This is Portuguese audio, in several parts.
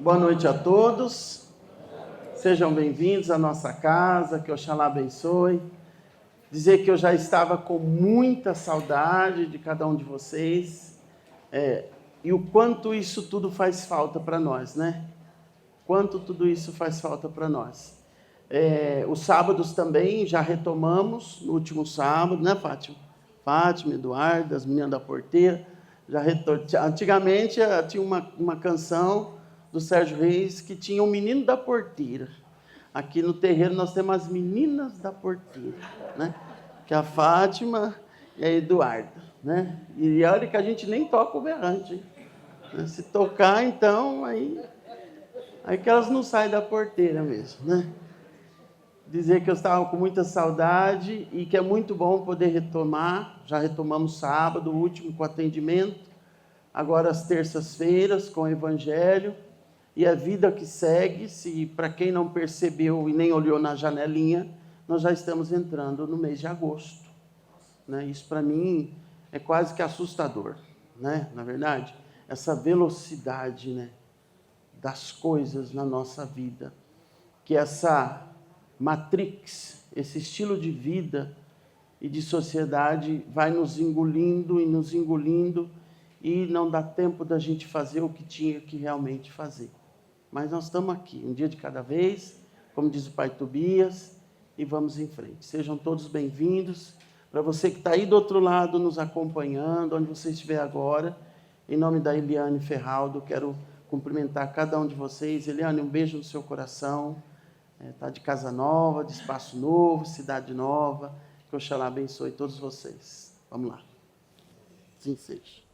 Boa noite a todos, sejam bem-vindos à nossa casa, que Oxalá abençoe. Dizer que eu já estava com muita saudade de cada um de vocês, e o quanto isso tudo faz falta para nós, né? Quanto tudo isso faz falta para nós. Os sábados também já retomamos, no último sábado, né, Fátima? Fátima, Eduardo, as meninas da porteira, antigamente tinha uma canção do Sérgio Reis que tinha o menino da porteira. Aqui no terreiro nós temos as meninas da porteira, né? Que é a Fátima e a Eduarda, né? E olha que a gente nem toca o berrante, hein? Se tocar, então, aí que elas não saem da porteira mesmo, né? Dizer que eu estava com muita saudade e que é muito bom poder retomar. Já retomamos sábado, o último com atendimento, agora às terças-feiras com o Evangelho e a vida que segue. Se para quem não percebeu e nem olhou na janelinha, nós já estamos entrando no mês de agosto, né? Isso para mim é quase que assustador, né? Na verdade, essa velocidade, né, das coisas na nossa vida, que essa Matrix, esse estilo de vida e de sociedade vai nos engolindo e não dá tempo da gente fazer o que tinha que realmente fazer. Mas nós estamos aqui, um dia de cada vez, como diz o pai Tobias, e vamos em frente. Sejam todos bem-vindos. Para você que está aí do outro lado nos acompanhando, onde você estiver agora, em nome da Eliane Ferraldo, quero cumprimentar cada um de vocês. Eliane, um beijo no seu coração. Está de casa nova, de espaço novo, cidade nova. Que Oxalá abençoe todos vocês. Vamos lá. Assim seja.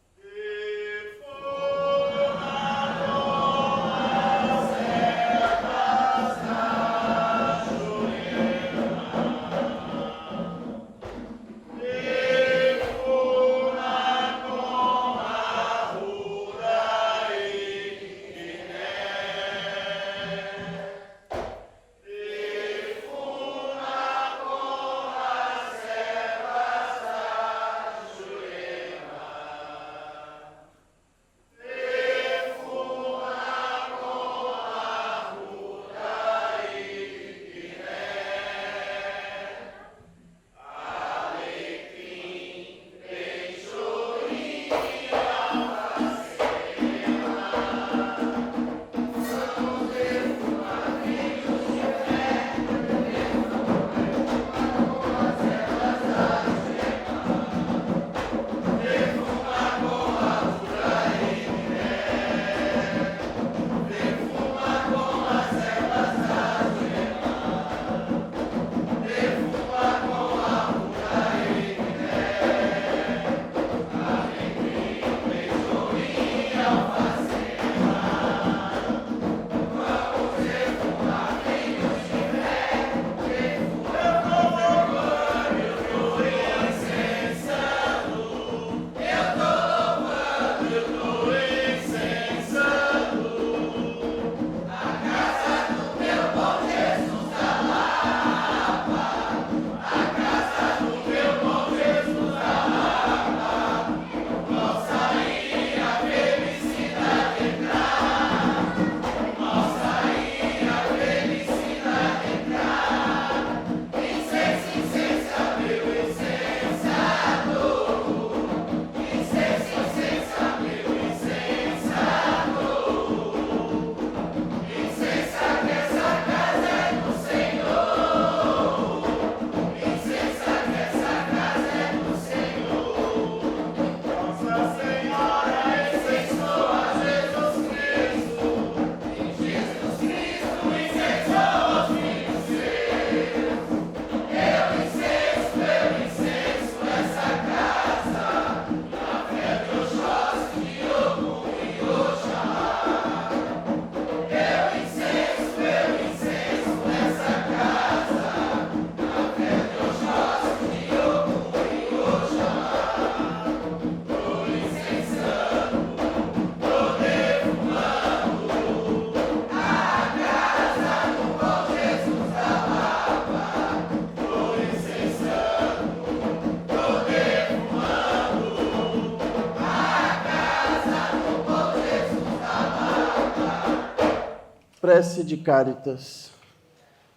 Prece de Cáritas.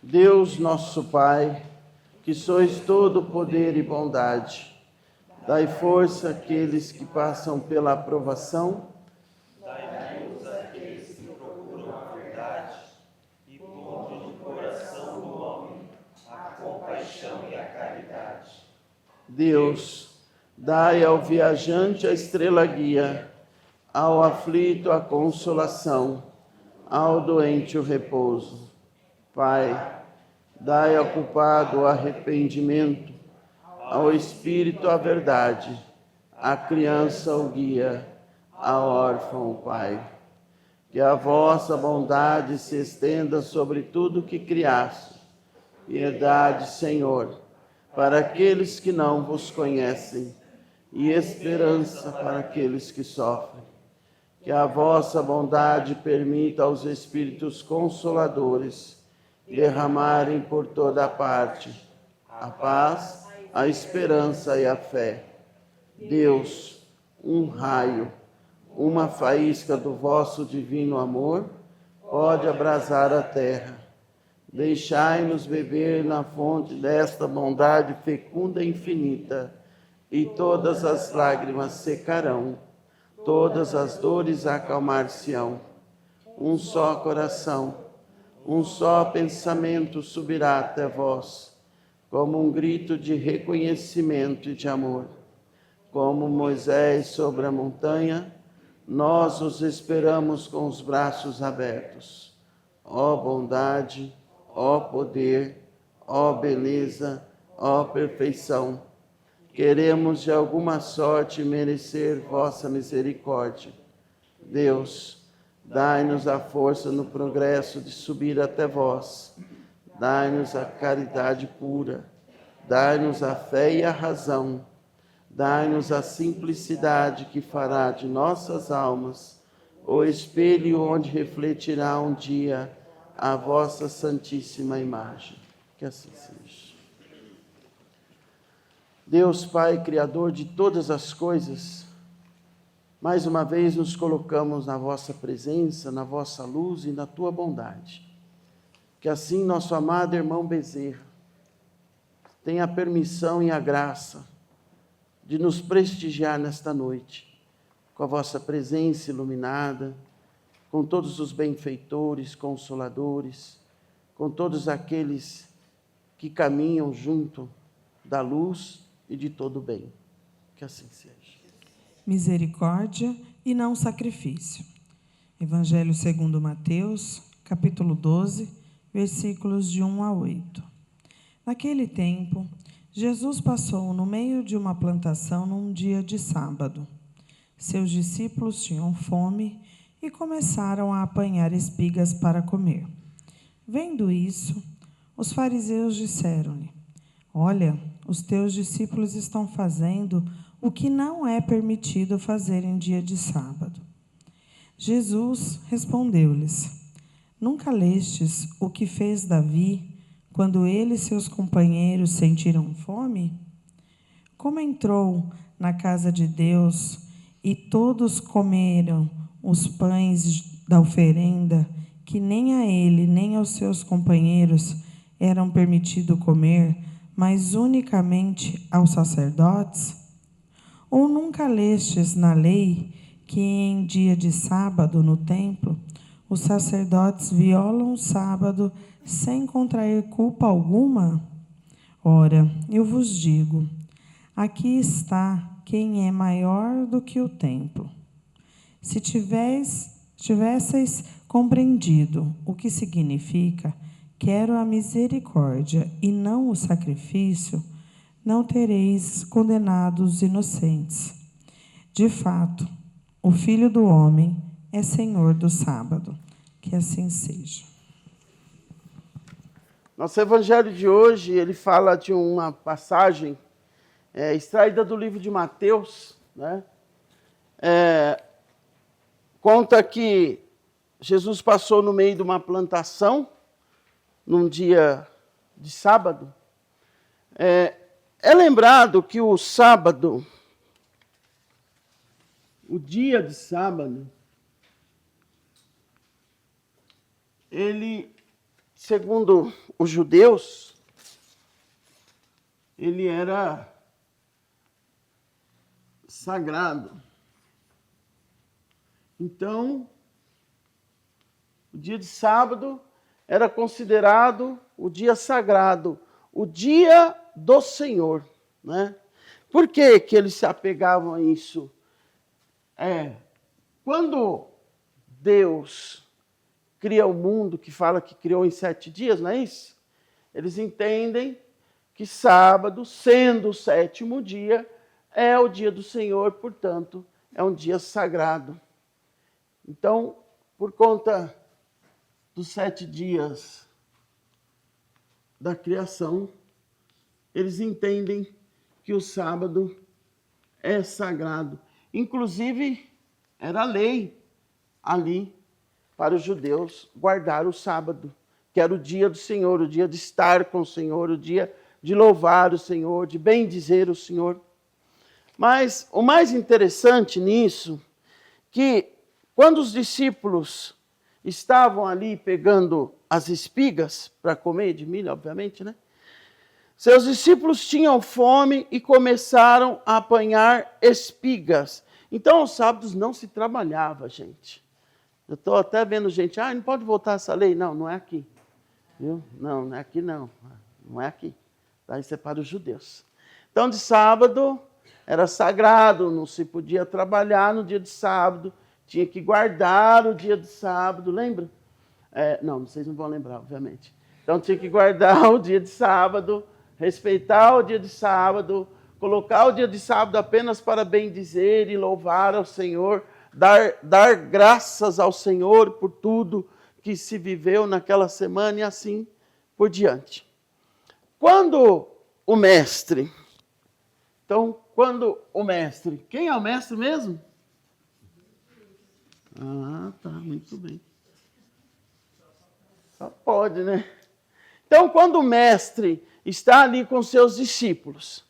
Deus nosso Pai, que sois todo poder e bondade, dai força àqueles que passam pela aprovação, dai luz àqueles que procuram a verdade, e ponde no coração do homem a compaixão e a caridade. Deus, dai ao viajante a estrela guia, ao aflito a consolação, ao doente o repouso. Pai, dai ao culpado o arrependimento, ao espírito a verdade, à criança o guia, ao órfão o Pai. Que a vossa bondade se estenda sobre tudo que criaste. Piedade, Senhor, para aqueles que não vos conhecem, e esperança para aqueles que sofrem. Que a vossa bondade permita aos Espíritos Consoladores derramarem por toda a parte a paz, a esperança e a fé. Deus, um raio, uma faísca do vosso divino amor, pode abrasar a terra. Deixai-nos beber na fonte desta bondade fecunda e infinita, e todas as lágrimas secarão, todas as dores acalmar-se-ão. Um só coração, um só pensamento subirá até vós, como um grito de reconhecimento e de amor. Como Moisés sobre a montanha, nós os esperamos com os braços abertos. Ó bondade, ó poder, ó beleza, ó perfeição, queremos de alguma sorte merecer vossa misericórdia. Deus, dai-nos a força no progresso de subir até vós. Dai-nos a caridade pura. Dai-nos a fé e a razão. Dai-nos a simplicidade que fará de nossas almas o espelho onde refletirá um dia a vossa santíssima imagem. Que assim seja. Deus Pai, Criador de todas as coisas, mais uma vez nos colocamos na vossa presença, na vossa luz e na tua bondade. Que assim nosso amado irmão Bezerra tenha a permissão e a graça de nos prestigiar nesta noite, com a vossa presença iluminada, com todos os benfeitores, consoladores, com todos aqueles que caminham junto da luz e de todo o bem. Que assim seja. Misericórdia e não sacrifício. Evangelho segundo Mateus, capítulo 12, versículos de 1 a 8. Naquele tempo, Jesus passou no meio de uma plantação num dia de sábado. Seus discípulos tinham fome e começaram a apanhar espigas para comer. Vendo isso, os fariseus disseram-lhe: Olha, os teus discípulos estão fazendo o que não é permitido fazer em dia de sábado. Jesus respondeu-lhes: Nunca lestes o que fez Davi quando ele e seus companheiros sentiram fome? Como entrou na casa de Deus e todos comeram os pães da oferenda, que nem a ele nem aos seus companheiros eram permitido comer, mas unicamente aos sacerdotes? Ou nunca lestes na lei que em dia de sábado no templo os sacerdotes violam o sábado sem contrair culpa alguma? Ora, eu vos digo, aqui está quem é maior do que o templo. Se tivesseis compreendido o que significa quero a misericórdia e não o sacrifício, não tereis condenado os inocentes. De fato, o Filho do Homem é Senhor do sábado. Que assim seja. Nosso evangelho de hoje, ele fala de uma passagem extraída do livro de Mateus, né? Conta que Jesus passou no meio de uma plantação, num dia de sábado. É lembrado que o sábado, o dia de sábado, ele, segundo os judeus, ele era sagrado. Então, o dia de sábado era considerado o dia sagrado, o dia do Senhor, né? Por que que eles se apegavam a isso? Quando Deus cria o mundo, que fala que criou em 7 dias, não é isso? Eles entendem que sábado, sendo o 7º dia, é o dia do Senhor, portanto, é um dia sagrado. Então, por conta dos 7 dias da criação, eles entendem que o sábado é sagrado. Inclusive, era lei ali para os judeus guardar o sábado, que era o dia do Senhor, o dia de estar com o Senhor, o dia de louvar o Senhor, de bendizer o Senhor. Mas o mais interessante nisso, que quando os discípulos estavam ali pegando as espigas para comer, de milho, obviamente, né? Seus discípulos tinham fome e começaram a apanhar espigas. Então, aos sábados não se trabalhava, gente. Eu estou até vendo gente, não pode voltar essa lei. Não, não é aqui. Viu? Não é aqui não. Não é aqui. Isso é para os judeus. Então, de sábado era sagrado, não se podia trabalhar no dia de sábado, tinha que guardar o dia de sábado, lembra? Não, vocês não vão lembrar, obviamente. Então, tinha que guardar o dia de sábado, respeitar o dia de sábado, colocar o dia de sábado apenas para bendizer e louvar ao Senhor, dar graças ao Senhor por tudo que se viveu naquela semana e assim por diante. Quando o mestre, quem é o mestre mesmo? Tá, muito bem. Só pode, né? Então, quando o mestre está ali com seus discípulos,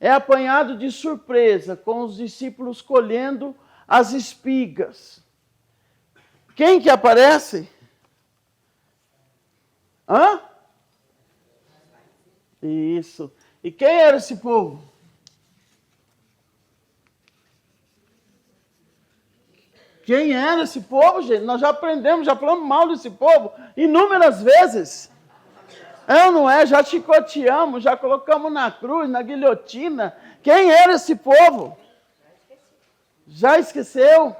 é apanhado de surpresa com os discípulos colhendo as espigas. Quem que aparece? Isso. E quem era esse povo? Quem era esse povo, gente? Nós já aprendemos, já falamos mal desse povo inúmeras vezes. Não é? Já chicoteamos, já colocamos na cruz, na guilhotina. Quem era esse povo? Já esqueceu?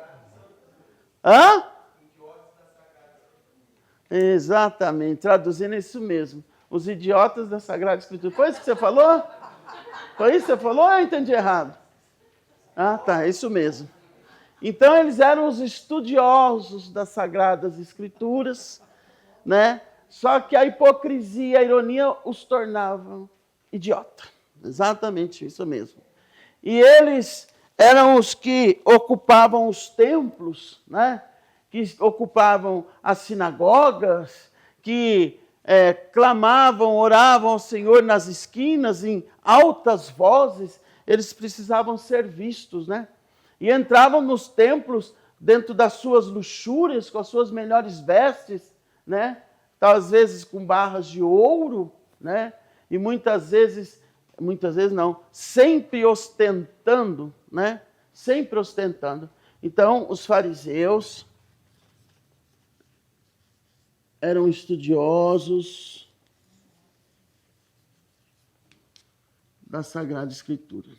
Exatamente, traduzindo isso mesmo. Os idiotas da Sagrada Escritura. Foi isso que você falou? Foi isso que você falou ou eu entendi errado? Tá, é isso mesmo. Então, eles eram os estudiosos das Sagradas Escrituras, né? Só que a hipocrisia, a ironia os tornavam idiota. Exatamente isso mesmo. E eles eram os que ocupavam os templos, né? Que ocupavam as sinagogas, que clamavam, oravam ao Senhor nas esquinas, em altas vozes. Eles precisavam ser vistos, né? E entravam nos templos dentro das suas luxúrias, com as suas melhores vestes, né? Às vezes com barras de ouro, né? E muitas vezes não, sempre ostentando, né? Sempre ostentando. Então, os fariseus eram estudiosos da Sagrada Escritura.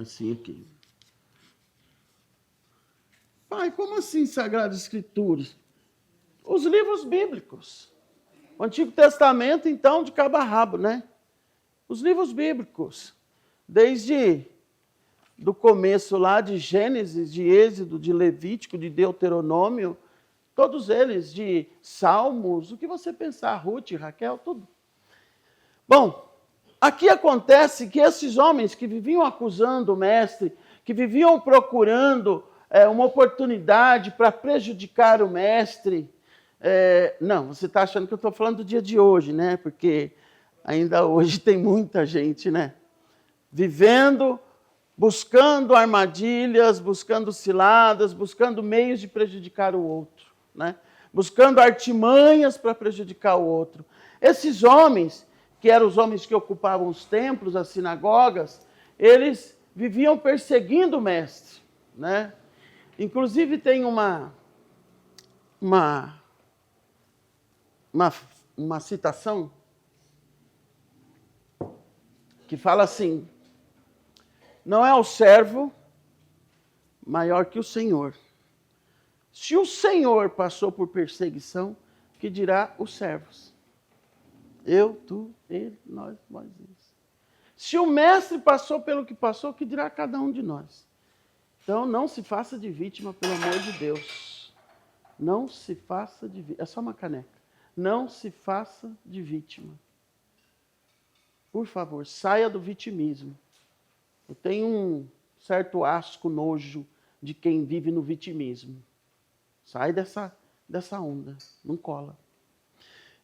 Assim aqui. Pai, como assim Sagrada Escritura? Os livros bíblicos. O Antigo Testamento, então, de cabo a rabo, né? Os livros bíblicos. Desde do começo lá de Gênesis, de Êxodo, de Levítico, de Deuteronômio, todos eles, de Salmos, o que você pensar, Ruth, Raquel, tudo. Bom, aqui acontece que esses homens que viviam acusando o mestre, que viviam procurando uma oportunidade para prejudicar o mestre, não, você está achando que eu estou falando do dia de hoje, né? Porque ainda hoje tem muita gente, né? Vivendo buscando armadilhas, buscando ciladas, buscando meios de prejudicar o outro, né? Buscando artimanhas para prejudicar o outro. Esses homens, que eram os homens que ocupavam os templos, as sinagogas, eles viviam perseguindo o mestre, né? Inclusive tem uma citação que fala assim: não é o servo maior que o Senhor. Se o Senhor passou por perseguição, que dirá os servos? Eu, tu, ele, nós. Se o mestre passou pelo que passou, que dirá cada um de nós? Então não se faça de vítima, pelo amor de Deus. Não se faça de vítima. É só uma caneca. Não se faça de vítima. Por favor, saia do vitimismo. Eu tenho um certo asco, nojo de quem vive no vitimismo. Sai dessa onda, não cola.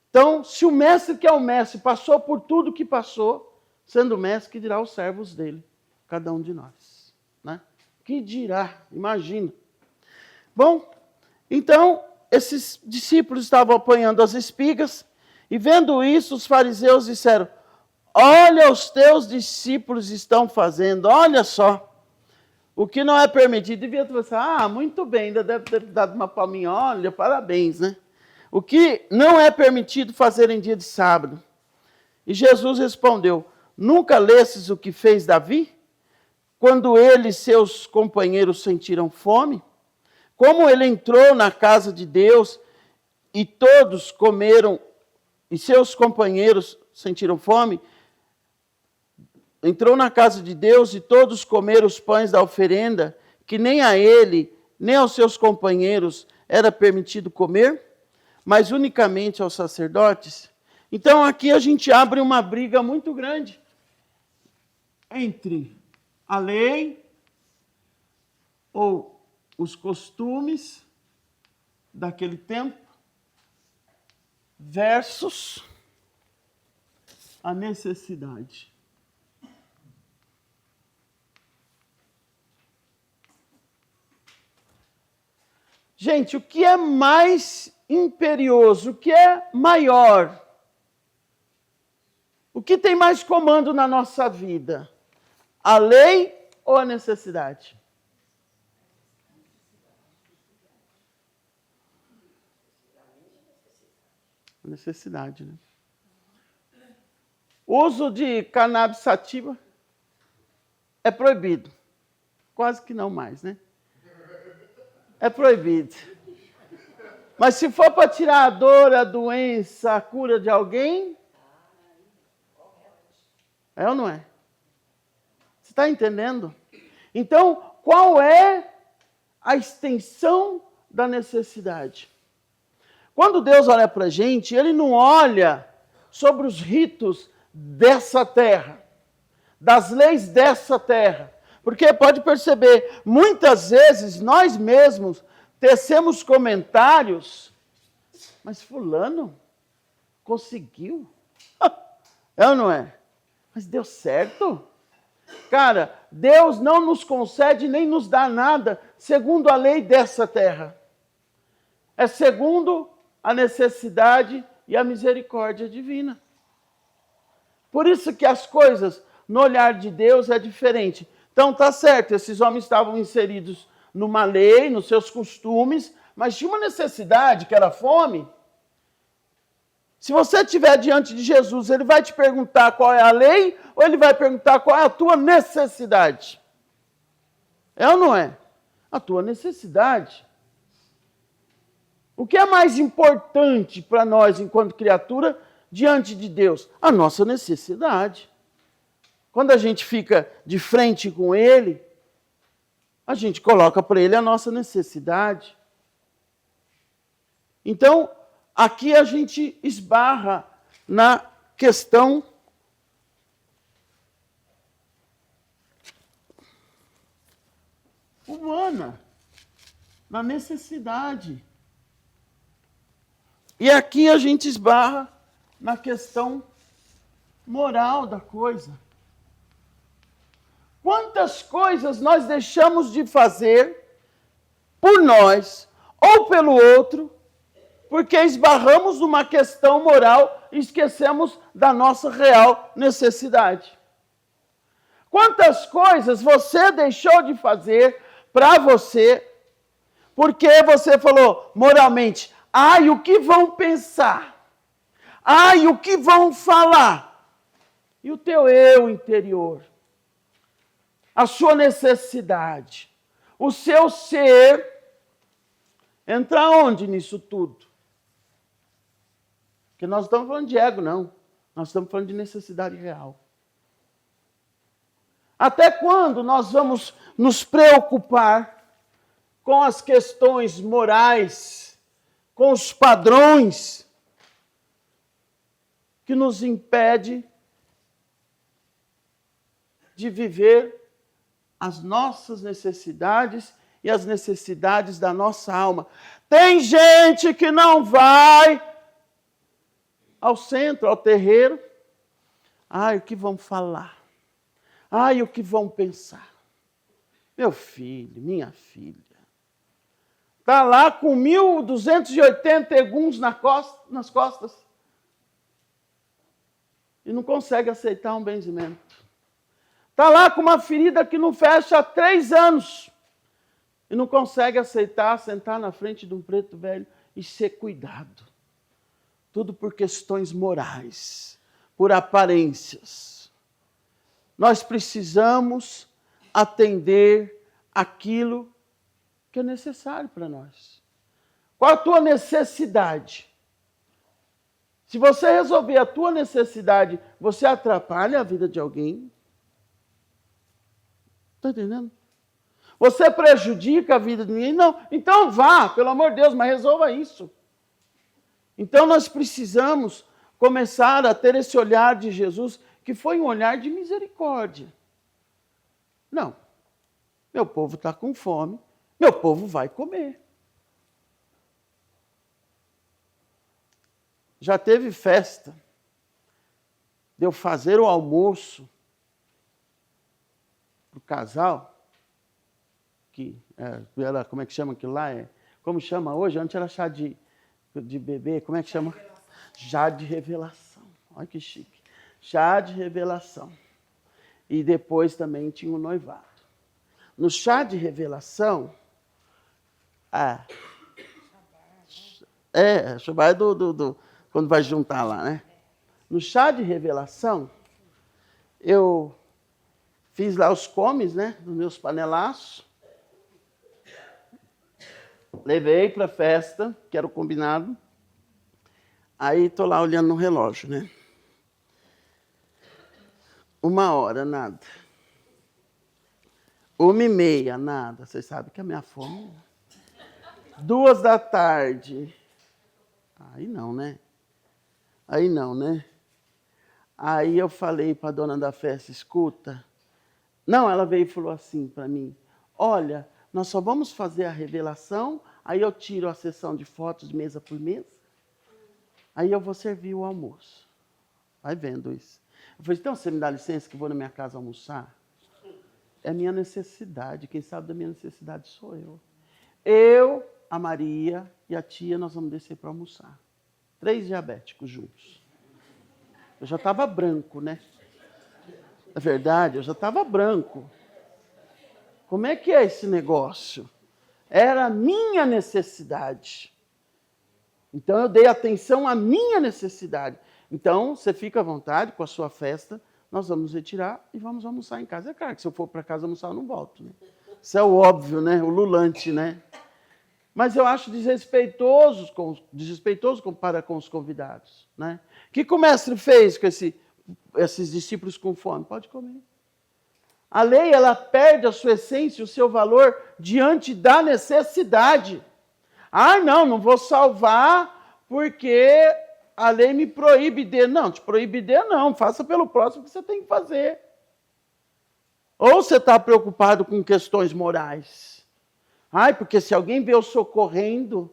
Então, se o mestre que é o mestre passou por tudo que passou, sendo mestre, que dirá os servos dele, cada um de nós, né? Que dirá? Imagina. Bom, então, esses discípulos estavam apanhando as espigas, e vendo isso, os fariseus disseram: olha, os teus discípulos estão fazendo, olha só. O que não é permitido, devia pensar, muito bem, ainda deve ter dado uma palminha, olha, parabéns, né? O que não é permitido fazer em dia de sábado. E Jesus respondeu: nunca lestes o que fez Davi? Quando ele e seus companheiros sentiram fome? Como ele entrou na casa de Deus e todos comeram, e seus companheiros sentiram fome? Entrou na casa de Deus e todos comeram os pães da oferenda, que nem a ele, nem aos seus companheiros era permitido comer, mas unicamente aos sacerdotes. Então aqui a gente abre uma briga muito grande entre a lei ou os costumes daquele tempo versus a necessidade. Gente, o que é mais imperioso, o que é maior? O que tem mais comando na nossa vida? A lei ou a necessidade? A necessidade, né? O uso de cannabis sativa é proibido. Quase que não mais, né? É proibido. Mas se for para tirar a dor, a doença, a cura de alguém, é ou não é? Você está entendendo? Então, qual é a extensão da necessidade? Quando Deus olha para a gente, Ele não olha sobre os ritos dessa terra, das leis dessa terra. Porque pode perceber, muitas vezes nós mesmos tecemos comentários, mas fulano conseguiu. É ou não é? Mas deu certo. Cara, Deus não nos concede nem nos dá nada segundo a lei dessa terra. É segundo a necessidade e a misericórdia divina. Por isso que as coisas no olhar de Deus é diferente. Então tá certo, esses homens estavam inseridos numa lei, nos seus costumes, mas tinha uma necessidade, que era a fome. Se você estiver diante de Jesus, Ele vai te perguntar qual é a lei, ou Ele vai perguntar qual é a tua necessidade? É ou não é? A tua necessidade. O que é mais importante para nós, enquanto criatura, diante de Deus? A nossa necessidade. Quando a gente fica de frente com Ele, a gente coloca para Ele a nossa necessidade. Então, aqui a gente esbarra na questão humana, na necessidade. E aqui a gente esbarra na questão moral da coisa. quantas coisas nós deixamos de fazer por nós ou pelo outro, porque esbarramos numa questão moral e esquecemos da nossa real necessidade. Quantas coisas você deixou de fazer para você, porque você falou moralmente, ai, o que vão pensar? Ai, o que vão falar? E o teu eu interior, a sua necessidade, o seu ser, entra onde nisso tudo? Porque nós não estamos falando de ego, não. Nós estamos falando de necessidade real. Até quando nós vamos nos preocupar com as questões morais, com os padrões que nos impede de viver as nossas necessidades e as necessidades da nossa alma? Tem gente que não vai ao centro, ao terreiro. Ai, o que vão falar? Ai, o que vão pensar? Meu filho, minha filha, está lá com 1.280 eguns nas costas e não consegue aceitar um benzimento. Está lá com uma ferida que não fecha há 3 anos e não consegue aceitar sentar na frente de um preto velho e ser cuidado. Tudo por questões morais, por aparências. Nós precisamos atender aquilo que é necessário para nós. Qual a tua necessidade? Se você resolver a tua necessidade, você atrapalha a vida de alguém? Está entendendo? Você prejudica a vida de ninguém? Não. Então vá, pelo amor de Deus, mas resolva isso. Então nós precisamos começar a ter esse olhar de Jesus, que foi um olhar de misericórdia. Não, meu povo está com fome, meu povo vai comer. Já teve festa de eu fazer o almoço para o casal, que era, como é que chama aquilo lá? Como chama hoje? Antes era chá de bebê, como é que chama? Chá de revelação. Olha que chique. Chá de revelação. E depois também tinha o noivado. No chá de revelação, Shabá é quando vai juntar lá, né? No chá de revelação, eu fiz lá os comes, né? Dos meus panelaços. Levei para a festa, que era o combinado. Aí estou lá olhando no relógio, né? 1h, nada. 1h30, nada. Vocês sabem que a minha fome... 2h. Aí não, né? Aí eu falei para a dona da festa, escuta. Não, ela veio e falou assim para mim, olha, nós só vamos fazer a revelação, aí eu tiro a sessão de fotos mesa por mesa, aí eu vou servir o almoço. Vai vendo isso. Eu falei, então você me dá licença que eu vou na minha casa almoçar? É a minha necessidade, quem sabe da minha necessidade sou eu. Eu, a Maria e a tia, nós vamos descer para almoçar. 3 diabéticos juntos. Eu já estava branco, né? Na verdade, eu já estava branco. Como é que é esse negócio? Era a minha necessidade. Então eu dei atenção à minha necessidade. Então, você fica à vontade com a sua festa, nós vamos retirar e vamos almoçar em casa. É claro que se eu for para casa almoçar, eu não volto, né? Isso é o óbvio, né? O lulante, né? Mas eu acho desrespeitoso para com os convidados, né? O que o mestre fez com esses discípulos com fome? Pode comer. A lei, ela perde a sua essência, o seu valor diante da necessidade. Ah, não vou salvar porque a lei me proíbe de... Não, te proíbe de não. Faça pelo próximo o que você tem que fazer. Ou você está preocupado com questões morais. Ai, porque se alguém vê eu socorrendo...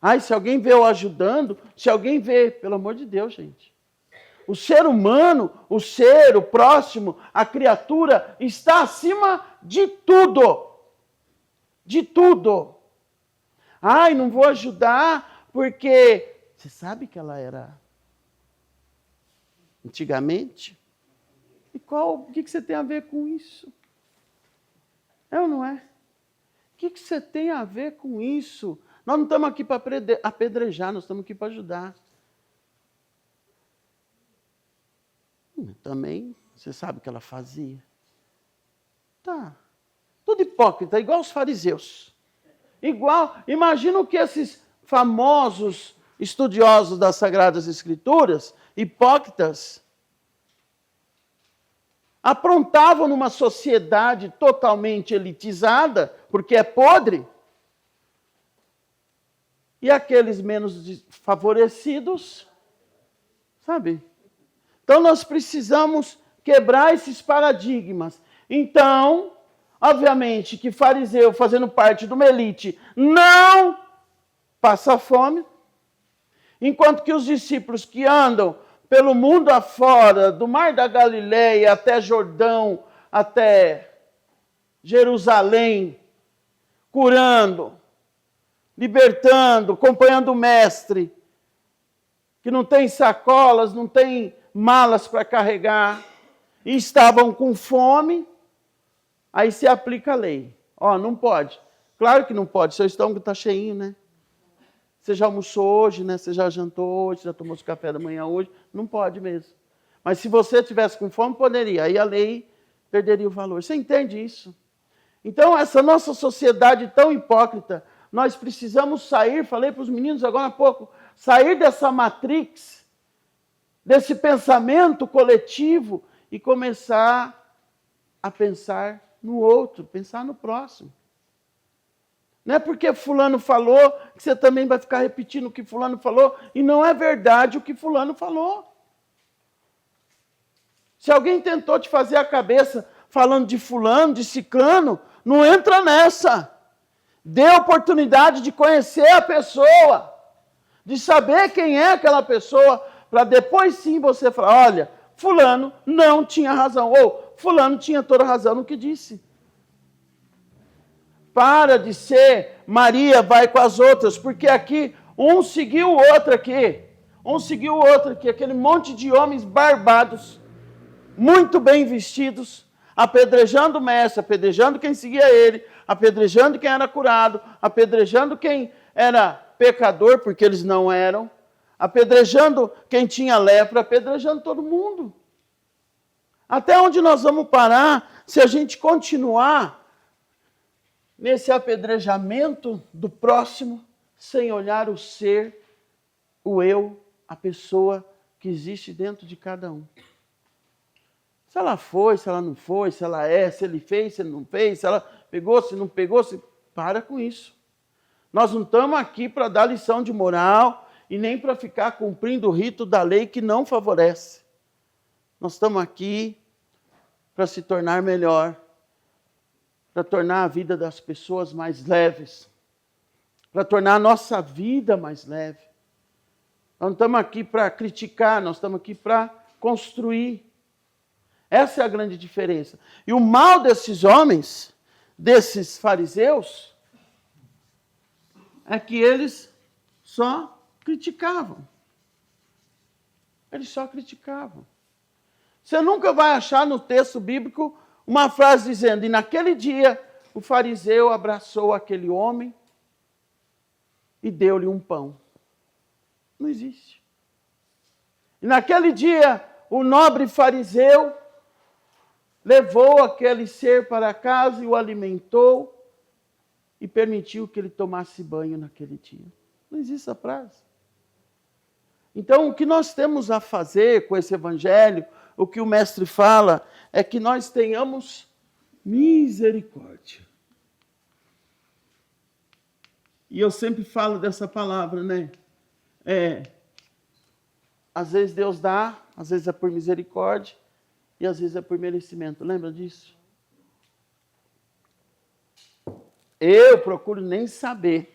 Ai, se alguém vê eu ajudando... Se alguém vê... Pelo amor de Deus, gente. o ser humano, o ser, o próximo, a criatura, está acima de tudo. De tudo. Ai, não vou ajudar porque... Você sabe que ela era antigamente? E o que você tem a ver com isso? É ou não é? O que você tem a ver com isso? Nós não estamos aqui para apedrejar, nós estamos aqui para ajudar. Também, você sabe o que ela fazia? Tá. Tudo hipócrita, igual os fariseus. Igual, imagina o que esses famosos estudiosos das Sagradas Escrituras, hipócritas, aprontavam numa sociedade totalmente elitizada, porque é podre, e aqueles menos favorecidos, sabe? Então nós precisamos quebrar esses paradigmas. Então, obviamente que fariseu, fazendo parte de uma elite, não passa fome, enquanto que os discípulos que andam pelo mundo afora, do Mar da Galileia até Jordão, até Jerusalém, curando, libertando, acompanhando o mestre, que não tem sacolas, não tem malas para carregar, e estavam com fome, aí se aplica a lei. Ó, não pode. Claro que não pode, seu estômago está cheinho, né? Você já almoçou hoje, né? Você já jantou hoje, já tomou seu café da manhã hoje, não pode mesmo. Mas se você tivesse com fome, poderia. Aí a lei perderia o valor. Você entende isso? Então, essa nossa sociedade tão hipócrita, nós precisamos sair, falei para os meninos agora há pouco, sair dessa matrix, desse pensamento coletivo e começar a pensar no outro, pensar no próximo. Não é porque fulano falou que você também vai ficar repetindo o que fulano falou, e não é verdade o que fulano falou. Se alguém tentou te fazer a cabeça falando de fulano, de ciclano, não entra nessa. Dê oportunidade de conhecer a pessoa, de saber quem é aquela pessoa, para depois sim você falar, olha, fulano não tinha razão, ou fulano tinha toda a razão no que disse. Para de ser Maria vai com as outras, porque aqui um seguiu o outro aqui, aquele monte de homens barbados, muito bem vestidos, apedrejando o mestre, apedrejando quem seguia ele, apedrejando quem era curado, apedrejando quem era pecador, porque eles não eram, apedrejando quem tinha lepra, apedrejando todo mundo. Até onde nós vamos parar se a gente continuar nesse apedrejamento do próximo, sem olhar o ser, o eu, a pessoa que existe dentro de cada um? Se ela foi, se ela não foi, se ela é, se ele fez, se ele não fez, se ela pegou, se não pegou, para com isso. Nós não estamos aqui para dar lição de moral e nem para ficar cumprindo o rito da lei que não favorece. Nós estamos aqui para se tornar melhor, para tornar a vida das pessoas mais leves, para tornar a nossa vida mais leve. Nós não estamos aqui para criticar, nós estamos aqui para construir. Essa é a grande diferença. E o mal desses homens, desses fariseus, é que eles só criticavam. Eles só criticavam. Você nunca vai achar no texto bíblico uma frase dizendo, e naquele dia o fariseu abraçou aquele homem e deu-lhe um pão. Não existe. E naquele dia o nobre fariseu levou aquele ser para casa e o alimentou e permitiu que ele tomasse banho naquele dia. Não existe essa frase. Então, o que nós temos a fazer com esse evangelho, o que o mestre fala, é que nós tenhamos misericórdia. E eu sempre falo dessa palavra, né? Às vezes Deus dá, às vezes é por misericórdia, e às vezes é por merecimento. Lembra disso? Eu procuro nem saber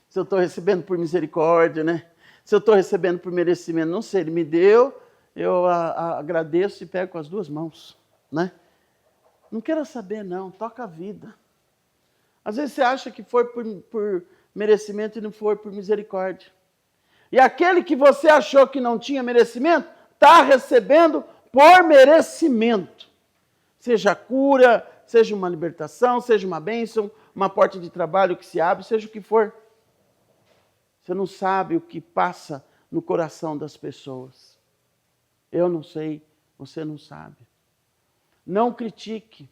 se eu estou recebendo por misericórdia, né? Se eu estou recebendo por merecimento. Não sei, ele me deu, eu agradeço e pego com as duas mãos, né? Não queira saber, não. Toca a vida. Às vezes você acha que foi por merecimento e não foi por misericórdia. E aquele que você achou que não tinha merecimento, está recebendo por merecimento. Seja cura, seja uma libertação, seja uma bênção, uma porta de trabalho que se abre, seja o que for. Você não sabe o que passa no coração das pessoas. Eu não sei, você não sabe. Não critique.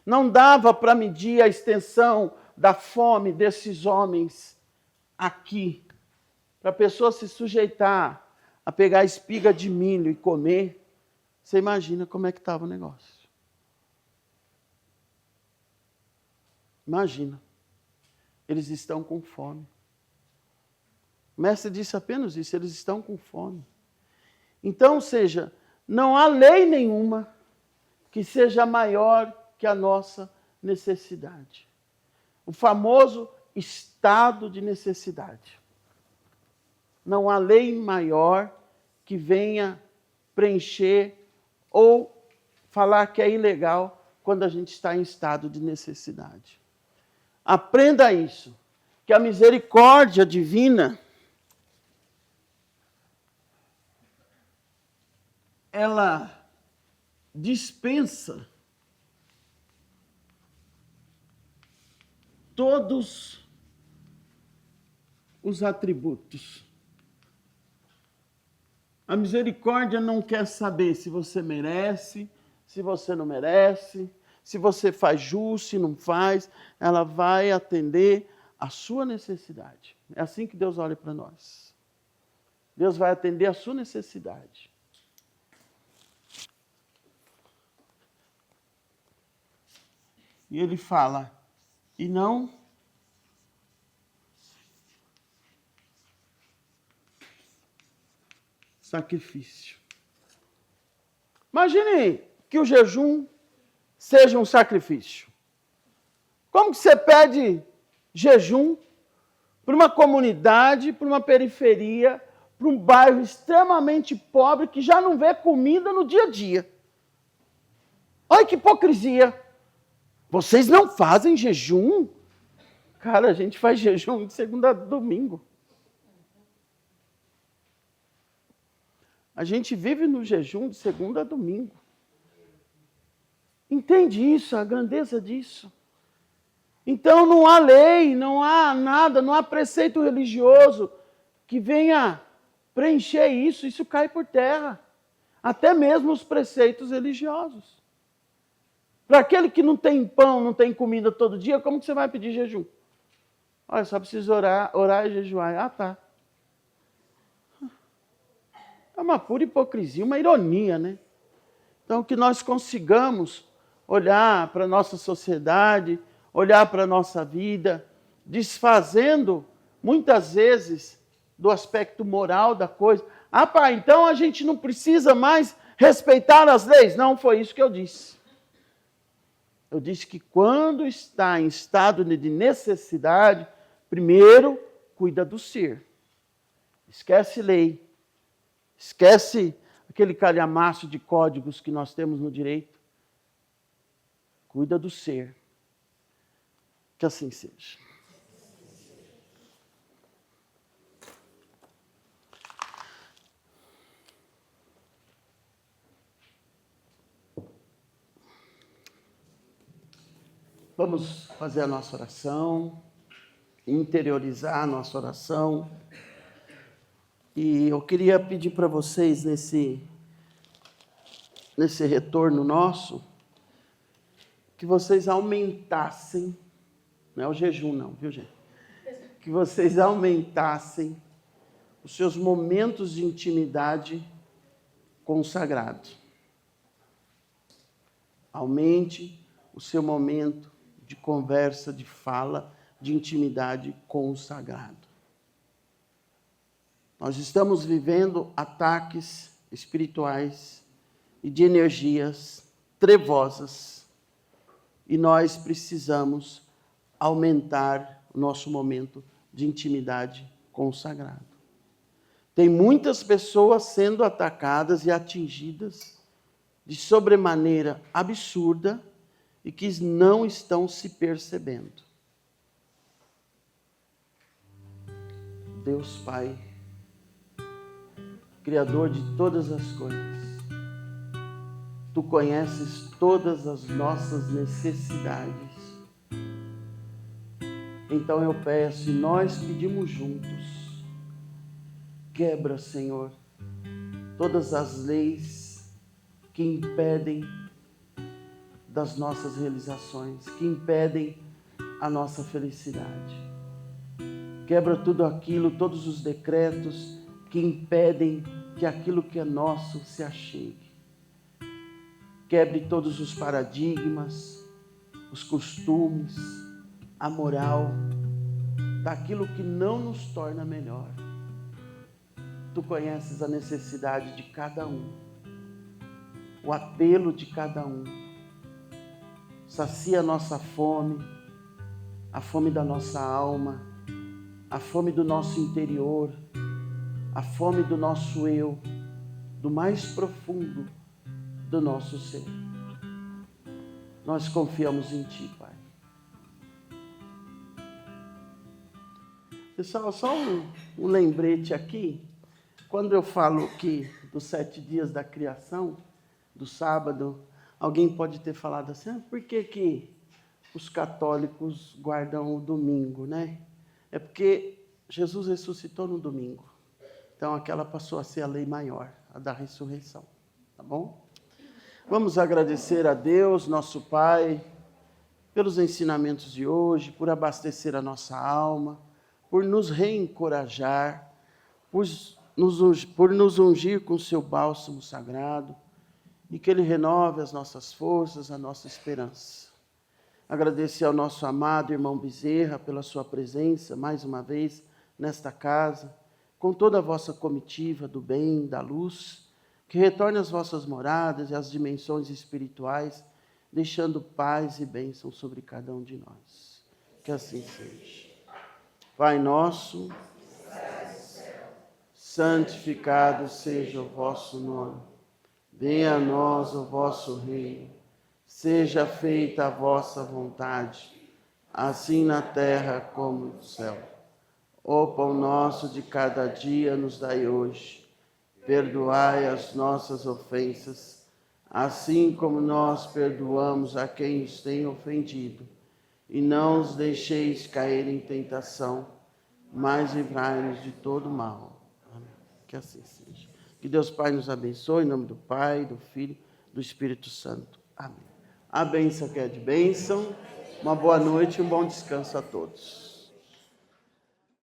Não dava para medir a extensão da fome desses homens aqui. Para a pessoa se sujeitar a pegar espiga de milho e comer, você imagina como é que estava o negócio. Imagina. Eles estão com fome. O mestre disse apenas isso, eles estão com fome. Então, ou seja, não há lei nenhuma que seja maior que a nossa necessidade. O famoso estado de necessidade. Não há lei maior que venha preencher ou falar que é ilegal quando a gente está em estado de necessidade. Aprenda isso, que a misericórdia divina, ela dispensa todos os atributos. A misericórdia não quer saber se você merece, se você não merece, se você faz jus, se não faz. Ela vai atender a sua necessidade. É assim que Deus olha para nós. Deus vai atender a sua necessidade. E ele fala, e não sacrifício. Imagine que o jejum seja um sacrifício. Como que você pede jejum para uma comunidade, para uma periferia, para um bairro extremamente pobre que já não vê comida no dia a dia? Olha que hipocrisia. Vocês não fazem jejum? Cara, a gente faz jejum de segunda a domingo. A gente vive no jejum de segunda a domingo. Entende isso, a grandeza disso? Então não há lei, não há nada, não há preceito religioso que venha preencher isso. Isso cai por terra. Até mesmo os preceitos religiosos. Para aquele que não tem pão, não tem comida todo dia, como que você vai pedir jejum? Olha, só precisa orar e jejuar. Ah, tá. É uma pura hipocrisia, uma ironia, né? Então, que nós consigamos olhar para a nossa sociedade, olhar para a nossa vida, desfazendo, muitas vezes, do aspecto moral da coisa. Ah, pai, então a gente não precisa mais respeitar as leis. Não foi isso que eu disse. Eu disse que quando está em estado de necessidade, primeiro, cuida do ser. Esquece lei. Esquece aquele calhamaço de códigos que nós temos no direito. Cuida do ser. Que assim seja. Vamos fazer a nossa oração, interiorizar a nossa oração. E eu queria pedir para vocês, nesse retorno nosso, que vocês aumentassem, não é o jejum não, viu gente? Que vocês aumentassem os seus momentos de intimidade com o sagrado. Aumente o seu momento de conversa, de fala, de intimidade com o sagrado. Nós estamos vivendo ataques espirituais e de energias trevosas e nós precisamos aumentar o nosso momento de intimidade com o sagrado. Tem muitas pessoas sendo atacadas e atingidas de sobremaneira absurda e que não estão se percebendo. Deus Pai, Criador de todas as coisas, Tu conheces todas as nossas necessidades. Então eu peço, e nós pedimos juntos, quebra, Senhor, todas as leis que impedem das nossas realizações, que impedem a nossa felicidade. Quebra tudo aquilo, todos os decretos que impedem que aquilo que é nosso se achegue. Quebre todos os paradigmas, os costumes, a moral, daquilo que não nos torna melhor. Tu conheces a necessidade de cada um, o apelo de cada um. Sacia a nossa fome, a fome da nossa alma, a fome do nosso interior, a fome do nosso eu, do mais profundo do nosso ser. Nós confiamos em Ti, Pai. Pessoal, só um lembrete aqui. Quando eu falo que dos 7 dias da criação, do sábado, alguém pode ter falado assim, por que os católicos guardam o domingo, né? É porque Jesus ressuscitou no domingo. Então aquela passou a ser a lei maior, a da ressurreição. Tá bom? Vamos agradecer a Deus, nosso Pai, pelos ensinamentos de hoje, por abastecer a nossa alma, por nos reencorajar, por nos ungir com o seu bálsamo sagrado e que Ele renove as nossas forças, a nossa esperança. Agradecer ao nosso amado irmão Bezerra pela sua presença, mais uma vez, nesta casa, com toda a vossa comitiva do bem, da luz, que retorne às vossas moradas e às dimensões espirituais, deixando paz e bênção sobre cada um de nós. Que assim seja. Pai nosso, santificado seja o vosso nome. Venha a nós o vosso reino. Seja feita a vossa vontade, assim na terra como no céu. O pão nosso de cada dia nos dai hoje. Perdoai as nossas ofensas, assim como nós perdoamos a quem nos tem ofendido. E não os deixeis cair em tentação, mas livrai-nos de todo mal. Amém. Que assim seja. Que Deus Pai nos abençoe, em nome do Pai, do Filho, do Espírito Santo. Amém. A bênção que é de bênção. Uma boa noite e um bom descanso a todos.